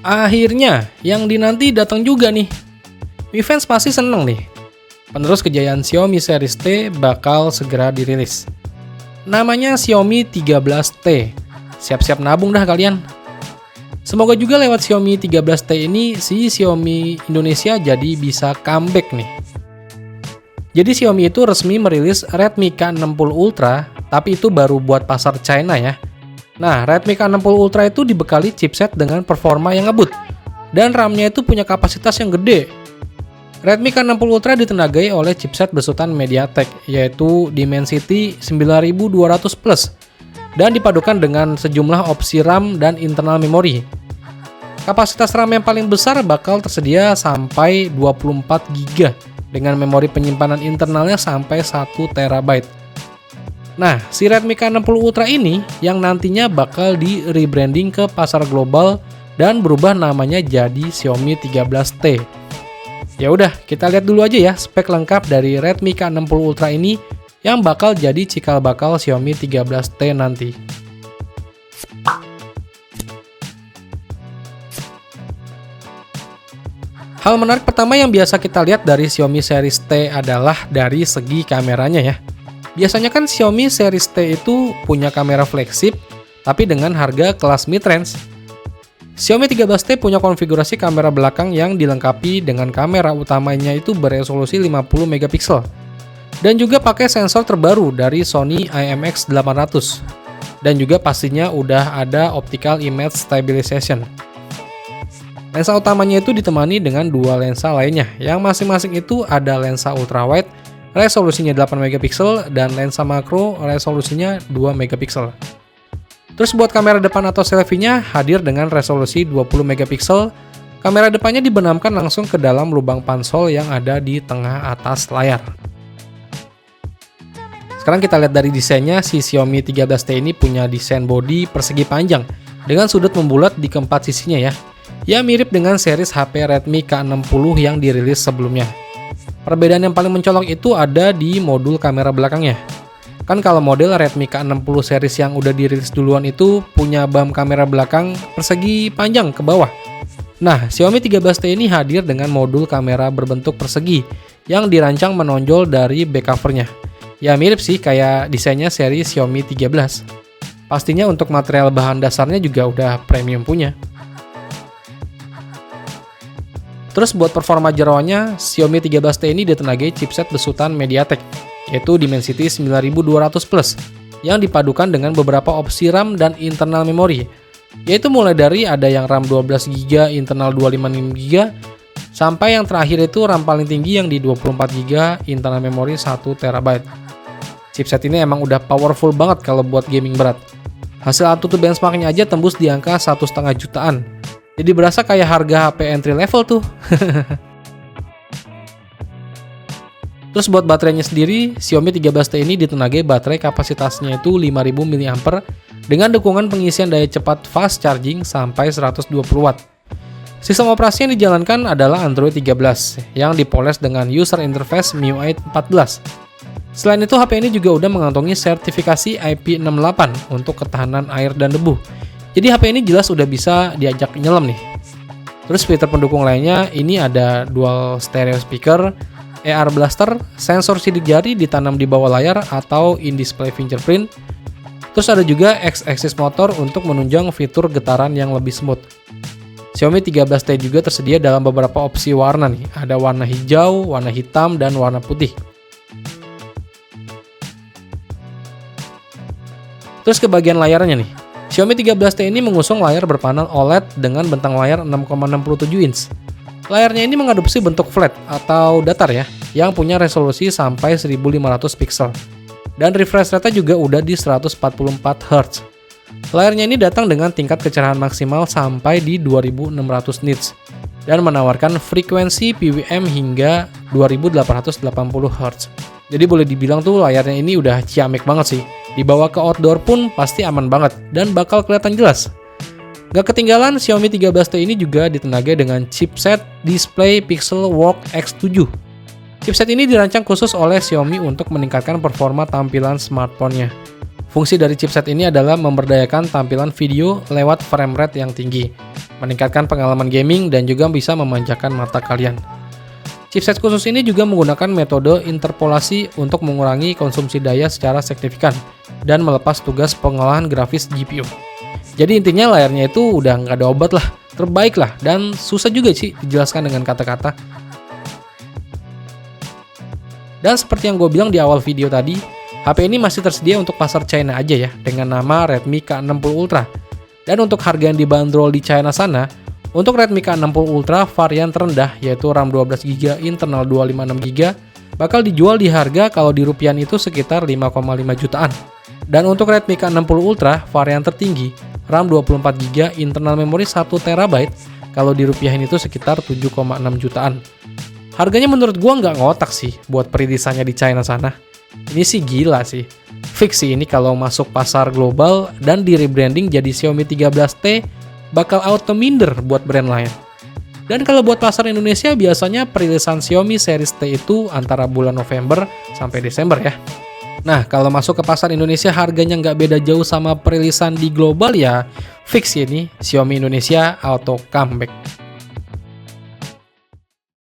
Akhirnya, yang dinanti datang juga nih. Mi fans pasti seneng nih. Penerus kejayaan Xiaomi Series T bakal segera dirilis. Namanya Xiaomi 13T. Siap-siap nabung dah kalian. Semoga juga lewat Xiaomi 13T ini si Xiaomi Indonesia jadi bisa comeback nih. Jadi Xiaomi itu resmi merilis Redmi K60 Ultra, tapi itu baru buat pasar China ya. Nah, Redmi K60 Ultra itu dibekali chipset dengan performa yang ngebut, dan RAM-nya itu punya kapasitas yang gede. Redmi K60 Ultra ditenagai oleh chipset besutan MediaTek, yaitu Dimensity 9200 Plus, dan dipadukan dengan sejumlah opsi RAM dan internal memori. Kapasitas RAM yang paling besar bakal tersedia sampai 24 GB, dengan memori penyimpanan internalnya sampai 1 TB. Nah, si Redmi K60 Ultra ini yang nantinya bakal di rebranding ke pasar global dan berubah namanya jadi Xiaomi 13T. Ya udah, kita lihat dulu aja ya spek lengkap dari Redmi K60 Ultra ini yang bakal jadi cikal bakal Xiaomi 13T nanti. Hal menarik pertama yang biasa kita lihat dari Xiaomi Series T adalah dari segi kameranya ya. Biasanya kan Xiaomi Series T itu punya kamera flagship, tapi dengan harga kelas mid-range. Xiaomi 13T punya konfigurasi kamera belakang yang dilengkapi dengan kamera utamanya itu beresolusi 50 megapiksel. Dan juga pakai sensor terbaru dari Sony IMX800. Dan juga pastinya udah ada optical image stabilization. Lensa utamanya itu ditemani dengan dua lensa lainnya, yang masing-masing itu ada lensa ultrawide, resolusinya 8 megapiksel, dan lensa makro resolusinya 2 megapiksel. Terus buat kamera depan atau selfie-nya hadir dengan resolusi 20 megapiksel. Kamera depannya dibenamkan langsung ke dalam lubang pansol yang ada di tengah atas layar. Sekarang kita lihat dari desainnya, si Xiaomi 13T ini punya desain bodi persegi panjang dengan sudut membulat di keempat sisinya ya. Ya mirip dengan series HP Redmi K60 yang dirilis sebelumnya. Perbedaan yang paling mencolok itu ada di modul kamera belakangnya. Kan kalau model Redmi K60 series yang udah dirilis duluan itu punya BAM kamera belakang persegi panjang ke bawah. Nah, Xiaomi 13T ini hadir dengan modul kamera berbentuk persegi yang dirancang menonjol dari back covernya. Ya mirip sih kayak desainnya seri Xiaomi 13. Pastinya untuk material bahan dasarnya juga udah premium punya. Terus buat performa jeroannya, Xiaomi 13T ini ditenagai chipset besutan MediaTek, yaitu Dimensity 9200 Plus, yang dipadukan dengan beberapa opsi RAM dan internal memori, yaitu mulai dari ada yang RAM 12GB, internal 256GB, sampai yang terakhir itu RAM paling tinggi yang di 24GB, internal memori 1 TB. Chipset ini emang udah powerful banget kalau buat gaming berat. Hasil AnTuTu benchmarknya aja tembus di angka 1,5 jutaan. Jadi berasa kayak harga HP entry level tuh. Terus buat baterainya sendiri, Xiaomi 13T ini ditenagai baterai kapasitasnya itu 5000 mAh dengan dukungan pengisian daya cepat fast charging sampai 120 Watt. Sistem operasi yang dijalankan adalah Android 13 yang dipoles dengan user interface MIUI 14. Selain itu, HP ini juga udah mengantongi sertifikasi IP68 untuk ketahanan air dan debu. Jadi HP ini jelas udah bisa diajak nyelam nih. Terus fitur pendukung lainnya ini ada dual stereo speaker, AR blaster, sensor sidik jari ditanam di bawah layar atau in-display fingerprint. Terus ada juga X-axis motor untuk menunjang fitur getaran yang lebih smooth. Xiaomi 13T juga tersedia dalam beberapa opsi warna nih. Ada warna hijau, warna hitam, dan warna putih. Terus ke bagian layarnya nih. Xiaomi 13T ini mengusung layar berpanel OLED dengan bentang layar 6,67 inch. Layarnya ini mengadopsi bentuk flat atau datar ya, yang punya resolusi sampai 1500 pixel. Dan refresh rate juga udah di 144 Hz. Layarnya ini datang dengan tingkat kecerahan maksimal sampai di 2600 nits dan menawarkan frekuensi PWM hingga 2880 Hz. Jadi boleh dibilang tuh layarnya ini udah ciamik banget sih. Dibawa ke outdoor pun pasti aman banget dan bakal kelihatan jelas. Gak ketinggalan, Xiaomi 13T ini juga ditenagai dengan chipset Display Pixelworks X7. Chipset ini dirancang khusus oleh Xiaomi untuk meningkatkan performa tampilan smartphone-nya. Fungsi dari chipset ini adalah memberdayakan tampilan video lewat frame rate yang tinggi, meningkatkan pengalaman gaming dan juga bisa memanjakan mata kalian. Chipset khusus ini juga menggunakan metode interpolasi untuk mengurangi konsumsi daya secara signifikan dan melepas tugas pengolahan grafis GPU. Jadi intinya layarnya itu udah nggak ada obat lah, terbaik lah, dan susah juga sih dijelaskan dengan kata-kata. Dan seperti yang gue bilang di awal video tadi, HP ini masih tersedia untuk pasar China aja ya, dengan nama Redmi K60 Ultra. Dan untuk harga yang dibanderol di China sana, untuk Redmi K60 Ultra varian terendah yaitu RAM 12GB, internal 256GB, bakal dijual di harga kalau di rupiah itu sekitar 5,5 jutaan. Dan untuk Redmi K60 Ultra varian tertinggi, RAM 24GB, internal memori 1TB, kalau di rupiahin itu sekitar 7,6 jutaan. Harganya menurut gua nggak ngotak sih buat perilisannya di China sana. Ini sih gila sih. Fix sih ini kalau masuk pasar global dan di rebranding jadi Xiaomi 13T, bakal auto minder buat brand lain. Dan kalau buat pasar Indonesia biasanya perilisan Xiaomi series T itu antara bulan November sampai Desember ya. Nah, kalau masuk ke pasar Indonesia harganya nggak beda jauh sama perilisan di global ya, fix ini Xiaomi Indonesia auto comeback.